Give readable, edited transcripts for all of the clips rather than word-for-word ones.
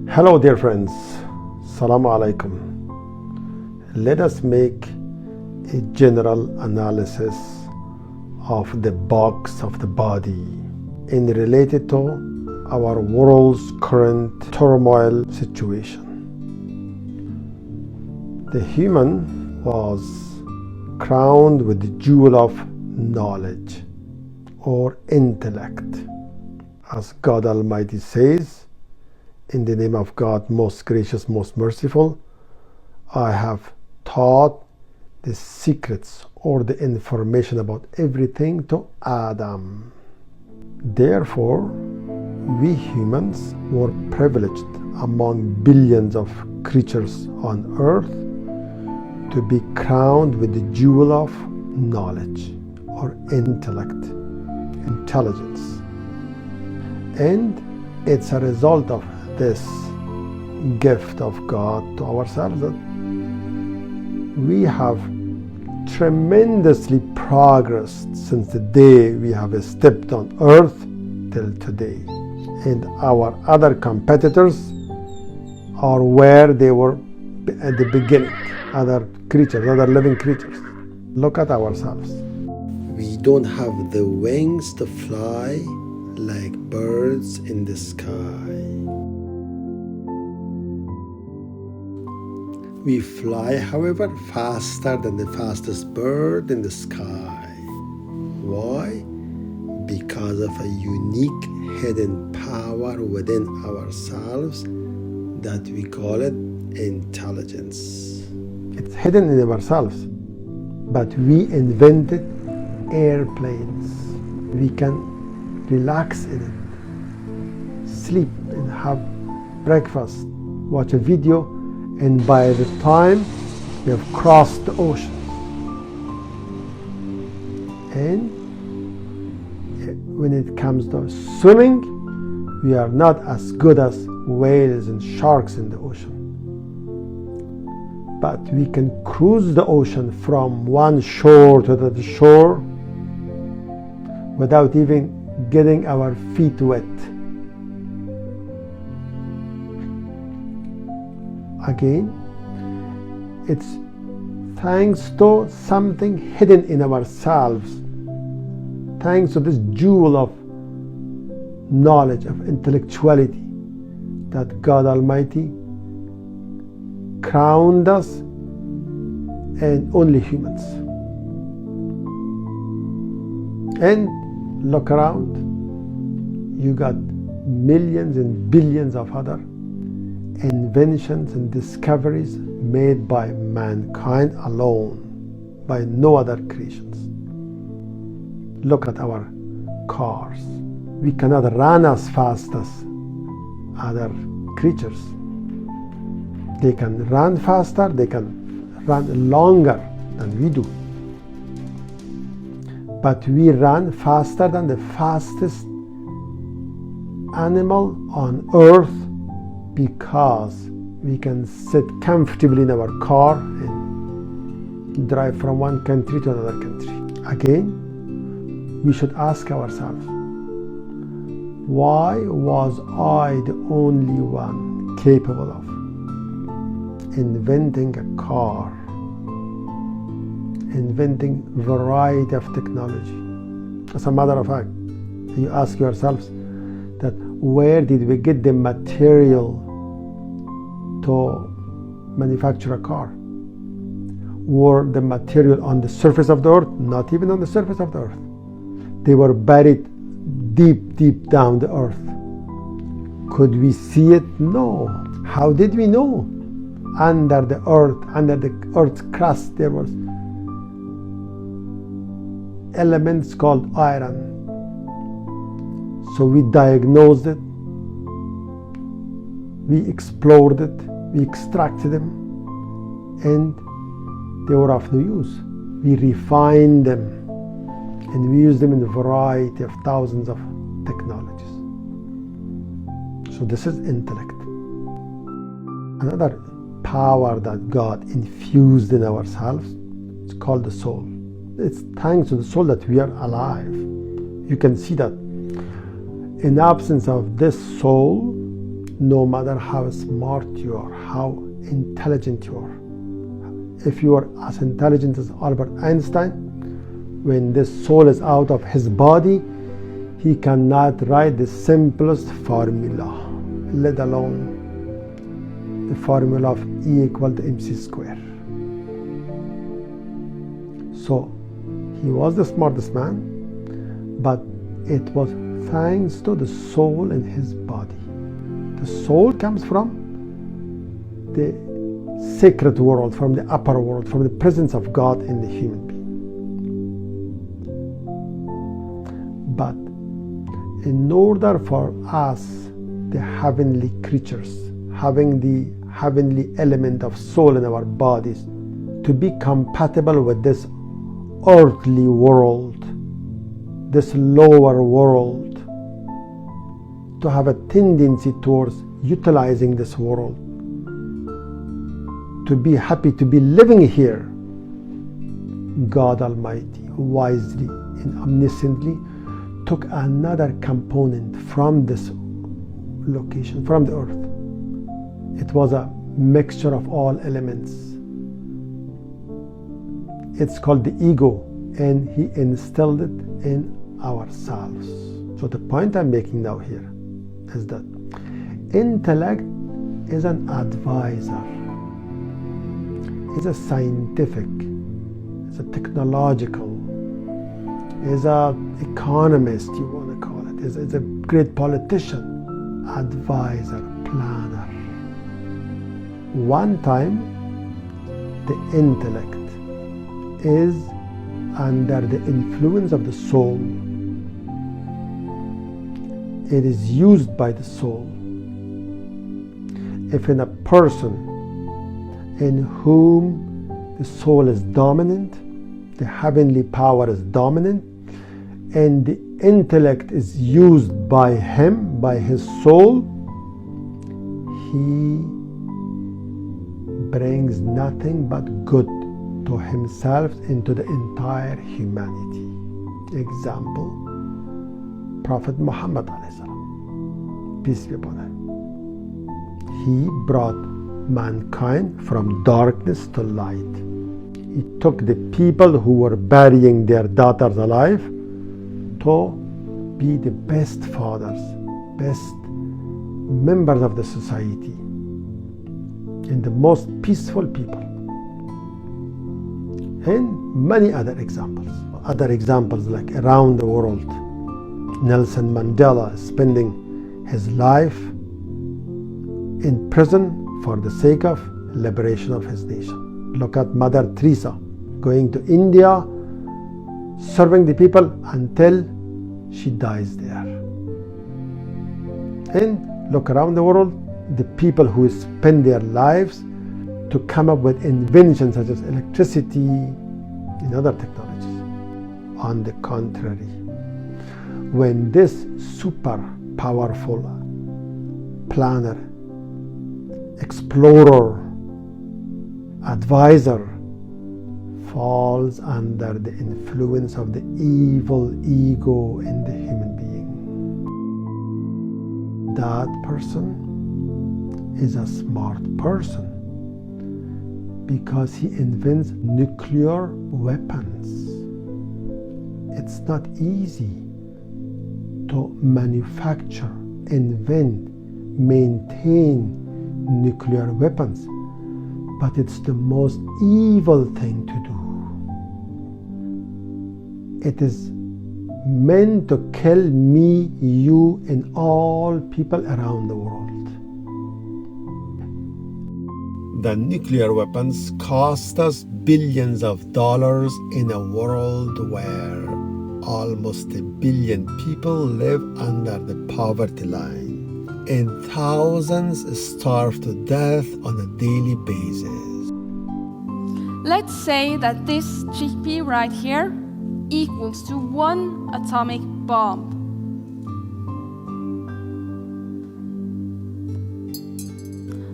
Hello dear friends, Assalamu alaikum. Let us make a general analysis of the box of the body in related to our world's current turmoil situation. The human was crowned with the jewel of knowledge or intellect. As God Almighty says, in the name of God, most gracious, most merciful, I have taught the secrets or the information about everything to Adam. Therefore, we humans were privileged among billions of creatures on earth to be crowned with the jewel of knowledge or intellect, intelligence. And it's a result of this gift of God to ourselves that we have tremendously progressed since the day we have stepped on earth till today. And our other competitors are where they were at the beginning, other creatures, other living creatures. Look at ourselves. We don't have the wings to fly like birds in the sky. We fly, however, faster than the fastest bird in the sky. Why? Because of a unique hidden power within ourselves that we call it intelligence. It's hidden in ourselves, but we invented airplanes. We can relax in it, sleep and have breakfast, watch a video, and by the time we have crossed the ocean. And when it comes to swimming, we are not as good as whales and sharks in the ocean. But we can cruise the ocean from one shore to the shore without even getting our feet wet. Again, it's thanks to something hidden in ourselves, thanks to this jewel of knowledge, of intellectuality that God Almighty crowned us and only humans. And look around, you got millions and billions of other inventions and discoveries made by mankind alone, by no other creations. Look at our cars. We cannot run as fast as other creatures. They can run faster, they can run longer than we do. But we run faster than the fastest animal on earth because we can sit comfortably in our car and drive from one country to another country. Again, we should ask ourselves, why was I the only one capable of inventing a car, inventing variety of technology? As a matter of fact, you ask yourselves that where did we get the material to manufacture a car? Were the material on the surface of the earth? Not even on the surface of the earth. They were buried deep down the earth. Could we see it? No. How did we know? Under the earth's crust, there was elements called iron. So we diagnosed it, we explored it, we extracted them, and they were of no use. We refined them, and we used them in a variety of thousands of technologies. So this is intellect. Another power that God infused in ourselves, it's called the soul. It's thanks to the soul that we are alive. You can see that in absence of this soul, no matter how smart you are, how intelligent you are. If you are as intelligent as Albert Einstein, when this soul is out of his body, he cannot write the simplest formula, let alone the formula of E equal to mc square. So he was the smartest man, but it was thanks to the soul in his body. The soul comes from the sacred world, from the upper world, from the presence of God in the human being. But in order for us, the heavenly creatures, having the heavenly element of soul in our bodies, to be compatible with this earthly world, this lower world, to have a tendency towards utilizing this world, to be happy to be living here, God Almighty wisely and omnisciently took another component from this location, from the earth. It was a mixture of all elements. It's called the ego, and he instilled it in ourselves. So the point I'm making now here is that intellect is an advisor, is a scientific, is a technological, is a economist, you want to call it, is a great politician, advisor, planner. One time the intellect is under the influence of the soul. It is used by the soul. If in a person in whom the soul is dominant, the heavenly power is dominant, and the intellect is used by him, by his soul, he brings nothing but good to himself and to the entire humanity. Example, Prophet Muhammad, peace be upon him. He brought mankind from darkness to light. He took the people who were burying their daughters alive to be the best fathers, best members of the society, and the most peaceful people. And many other examples. Other examples like around the world. Nelson Mandela spending his life in prison for the sake of liberation of his nation. Look at Mother Teresa going to India, serving the people until she dies there. And look around the world, the people who spend their lives to come up with inventions such as electricity and other technologies. On the contrary, when this super powerful planner, explorer, advisor falls under the influence of the evil ego in the human being, that person is a smart person because he invents nuclear weapons. It's not easy to manufacture, invent, maintain nuclear weapons, but it's the most evil thing to do. It is meant to kill me, you, and all people around the world. The nuclear weapons cost us billions of dollars in a world where almost 1 billion people live under the poverty line, and thousands starve to death on a daily basis. Let's say that this chickpea right here equals to 1 atomic bomb.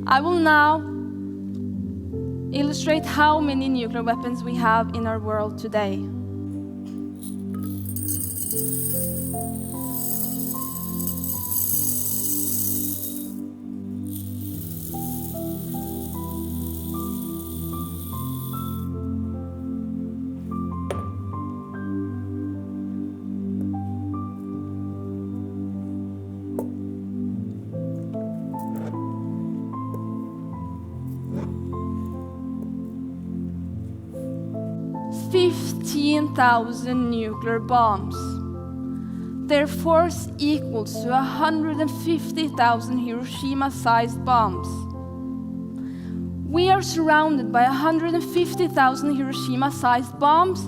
I will now illustrate how many nuclear weapons we have in our world today. 15,000 nuclear bombs. Their force equals to 150,000 Hiroshima-sized bombs. We are surrounded by 150,000 Hiroshima-sized bombs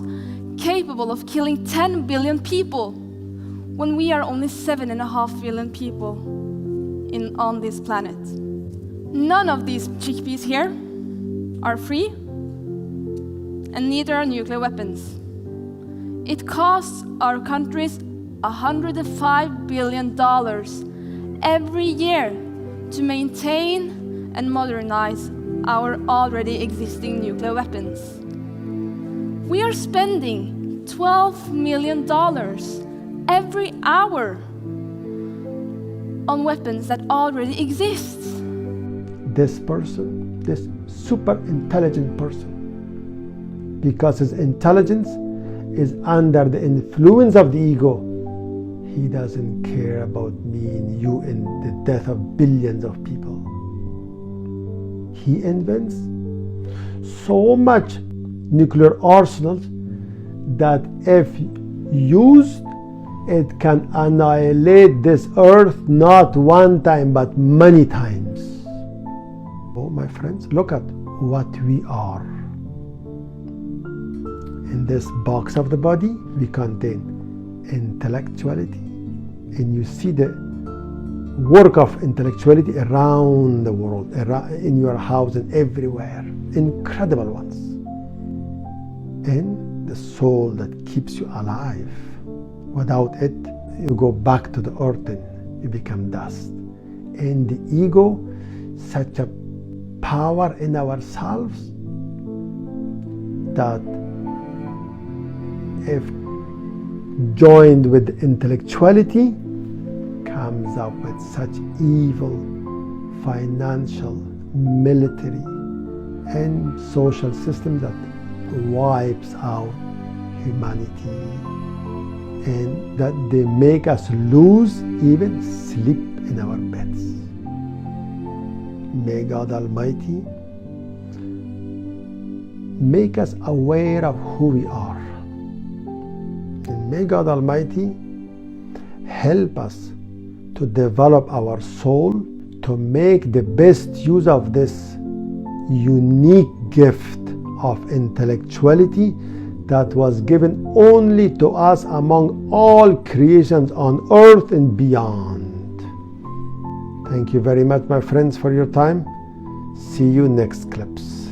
capable of killing 10 billion people when we are only 7.5 billion people on this planet. None of these chickpeas here are free, and neither are nuclear weapons. It costs our countries $105 billion every year to maintain and modernize our already existing nuclear weapons. We are spending $12 million every hour on weapons that already exist. This person, this super intelligent person, because his intelligence is under the influence of the ego, he doesn't care about me and you and the death of billions of people. He invents so much nuclear arsenals that if used, it can annihilate this earth not one time but many times. Oh, my friends, look at what we are. In this box of the body, we contain intellectuality, and you see the work of intellectuality around the world, in your house and everywhere, incredible ones. And the soul that keeps you alive. Without it, you go back to the earth and you become dust. And the ego, such a power in ourselves that if joined with intellectuality, comes up with such evil financial, military, and social system that wipes out humanity, and that they make us lose even sleep in our beds. May God Almighty make us aware of who we are. And may God Almighty help us to develop our soul, to make the best use of this unique gift of intellectuality that was given only to us among all creations on earth and beyond. Thank you very much, my friends, for your time. See you next clips.